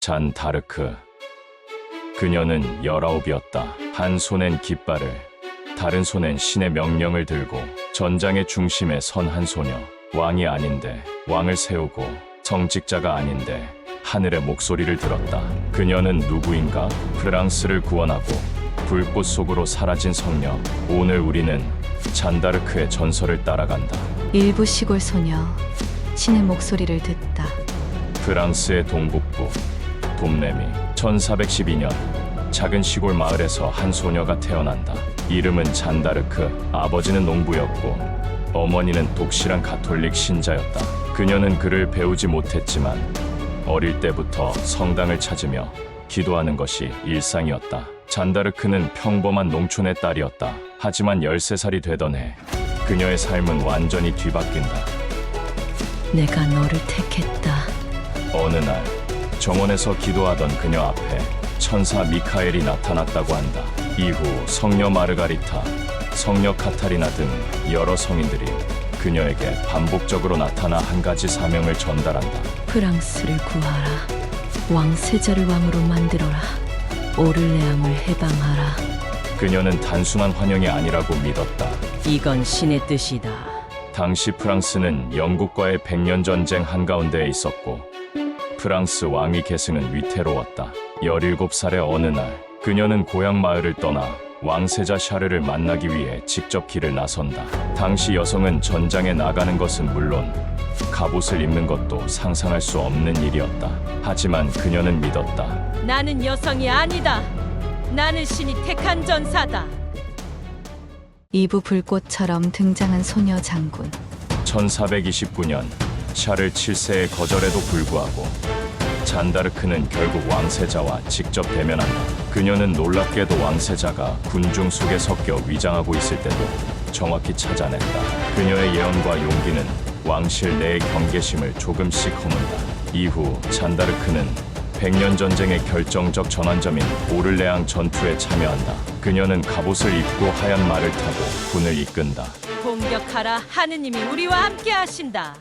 잔 다르크. 그녀는 19이었다. 한 손엔 깃발을, 다른 손엔 신의 명령을 들고 전장의 중심에 선 한 소녀. 왕이 아닌데 왕을 세우고, 성직자가 아닌데 하늘의 목소리를 들었다. 그녀는 누구인가? 프랑스를 구원하고 불꽃 속으로 사라진 성녀. 오늘 우리는 잔다르크의 전설을 따라간다. 일부 시골 소녀, 신의 목소리를 듣다. 프랑스의 동북부 돔레미. 1412년 작은 시골 마을에서 한 소녀가 태어난다. 이름은 잔다르크. 아버지는 농부였고 어머니는 독실한 가톨릭 신자였다. 그녀는 글을 배우지 못했지만 어릴 때부터 성당을 찾으며 기도하는 것이 일상이었다. 잔다르크는 평범한 농촌의 딸이었다. 하지만 13살이 되던 해 그녀의 삶은 완전히 뒤바뀐다. 내가 너를 택했다. 어느 날 정원에서 기도하던 그녀 앞에 천사 미카엘이 나타났다고 한다. 이후 성녀 마르가리타, 성녀 카타리나 등 여러 성인들이 그녀에게 반복적으로 나타나 한 가지 사명을 전달한다. 프랑스를 구하라. 왕세자를 왕으로 만들어라. 오를레앙을 해방하라. 그녀는 단순한 환영이 아니라고 믿었다. 이건 신의 뜻이다. 당시 프랑스는 영국과의 100년 전쟁 한가운데에 있었고 프랑스 왕위 계승은 위태로웠다. 17살의 어느 날 그녀는 고향 마을을 떠나 왕세자 샤르를 만나기 위해 직접 길을 나선다. 당시 여성은 전장에 나가는 것은 물론 갑옷을 입는 것도 상상할 수 없는 일이었다. 하지만 그녀는 믿었다. 나는 여성이 아니다. 나는 신이 택한 전사다. 이부 불꽃처럼 등장한 소녀 장군. 1429년 샤를 7세의 거절에도 불구하고 잔다르크는 결국 왕세자와 직접 대면한다. 그녀는 놀랍게도 왕세자가 군중 속에 섞여 위장하고 있을 때도 정확히 찾아냈다. 그녀의 예언과 용기는 왕실 내의 경계심을 조금씩 허문다. 이후 잔다르크는 100년 전쟁의 결정적 전환점인 오를레앙 전투에 참여한다. 그녀는 갑옷을 입고 하얀 말을 타고 군을 이끈다. 공격하라. 하느님이 우리와 함께 하신다.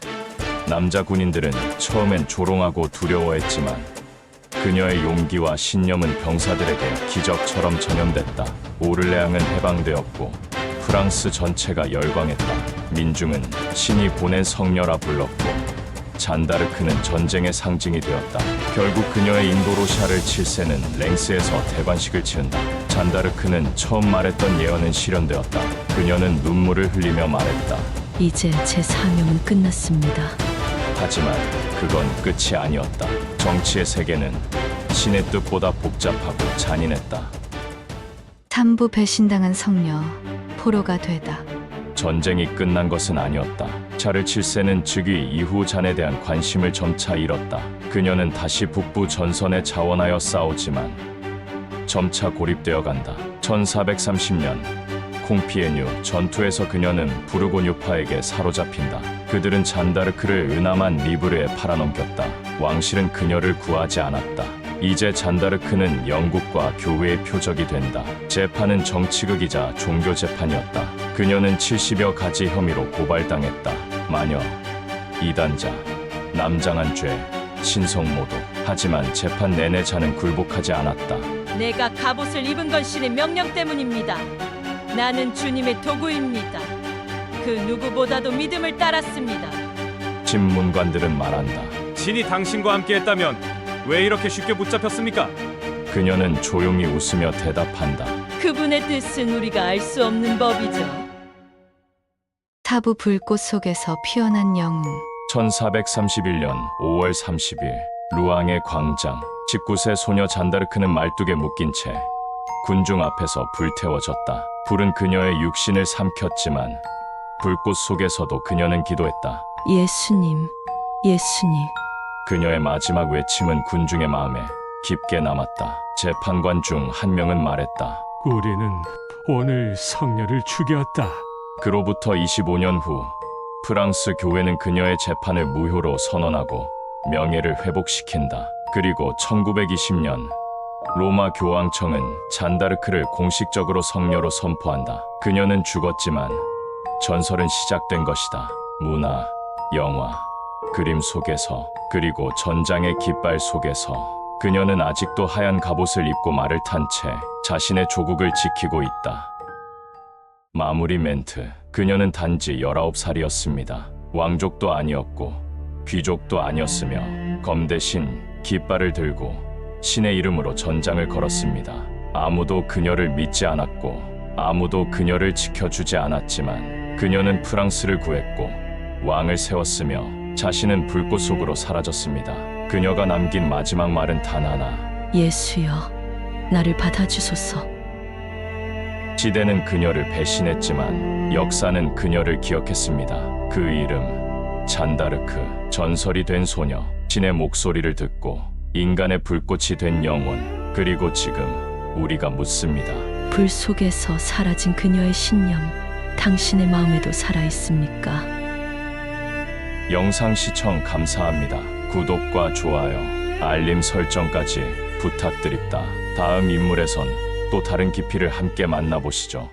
남자 군인들은 처음엔 조롱하고 두려워했지만 그녀의 용기와 신념은 병사들에게 기적처럼 전염됐다. 오를레앙은 해방되었고 프랑스 전체가 열광했다. 민중은 신이 보낸 성녀라 불렀고 잔다르크는 전쟁의 상징이 되었다. 결국 그녀의 인도로 샤를 7세는 랭스에서 대관식을 치른다. 잔다르크는 처음 말했던 예언은 실현되었다. 그녀는 눈물을 흘리며 말했다. 이제 제 사명은 끝났습니다. 하지만 그건 끝이 아니었다. 정치의 세계는 신의 뜻보다 복잡하고 잔인했다. 삼부 배신당한 성녀, 포로가 되다. 전쟁이 끝난 것은 아니었다. 샤를 7세는 즉위 이후 잔에 대한 관심을 점차 잃었다. 그녀는 다시 북부 전선에 자원하여 싸우지만 점차 고립되어 간다. 1430년 콩피에뉴 전투에서 그녀는 부르고뉴파에게 사로잡힌다. 그들은 잔다르크를 은하만 리브르에 팔아넘겼다. 왕실은 그녀를 구하지 않았다. 이제 잔다르크는 영국과 교회의 표적이 된다. 재판은 정치극이자 종교 재판이었다. 그녀는 70여 가지 혐의로 고발당했다. 마녀, 이단자, 남장한 죄, 신성모독. 하지만 재판 내내 자는 굴복하지 않았다. 내가 갑옷을 입은 건 신의 명령 때문입니다. 나는 주님의 도구입니다. 그 누구보다도 믿음을 따랐습니다. 신문관들은 말한다. 신이 당신과 함께했다면 왜 이렇게 쉽게 붙잡혔습니까? 그녀는 조용히 웃으며 대답한다. 그분의 뜻은 우리가 알 수 없는 법이죠. 사부 불꽃 속에서 피어난 영웅. 1431년 5월 30일 루앙의 광장. 19세 소녀 잔다르크는 말뚝에 묶인 채 군중 앞에서 불태워졌다. 불은 그녀의 육신을 삼켰지만 불꽃 속에서도 그녀는 기도했다. 예수님, 예수님. 그녀의 마지막 외침은 군중의 마음에 깊게 남았다. 재판관 중 한 명은 말했다. 우리는 오늘 성녀를 죽였다. 그로부터 25년 후 프랑스 교회는 그녀의 재판을 무효로 선언하고 명예를 회복시킨다. 그리고 1920년 로마 교황청은 잔다르크를 공식적으로 성녀로 선포한다. 그녀는 죽었지만 전설은 시작된 것이다. 문화, 영화, 그림 속에서, 그리고 전장의 깃발 속에서 그녀는 아직도 하얀 갑옷을 입고 말을 탄 채 자신의 조국을 지키고 있다. 마무리 멘트. 그녀는 단지 19살이었습니다. 왕족도 아니었고 귀족도 아니었으며 검 대신 깃발을 들고 신의 이름으로 전장을 걸었습니다. 아무도 그녀를 믿지 않았고 아무도 그녀를 지켜주지 않았지만 그녀는 프랑스를 구했고 왕을 세웠으며 자신은 불꽃 속으로 사라졌습니다. 그녀가 남긴 마지막 말은 단 하나. 예수여, 나를 받아주소서. 시대는 그녀를 배신했지만 역사는 그녀를 기억했습니다. 그 이름 잔다르크. 전설이 된 소녀, 신의 목소리를 듣고 인간의 불꽃이 된 영혼. 그리고 지금 우리가 묻습니다. 불 속에서 사라진 그녀의 신념, 당신의 마음에도 살아 있습니까? 영상 시청 감사합니다. 구독과 좋아요, 알림 설정까지 부탁드립니다. 다음 인물에선 또 다른 깊이를 함께 만나보시죠.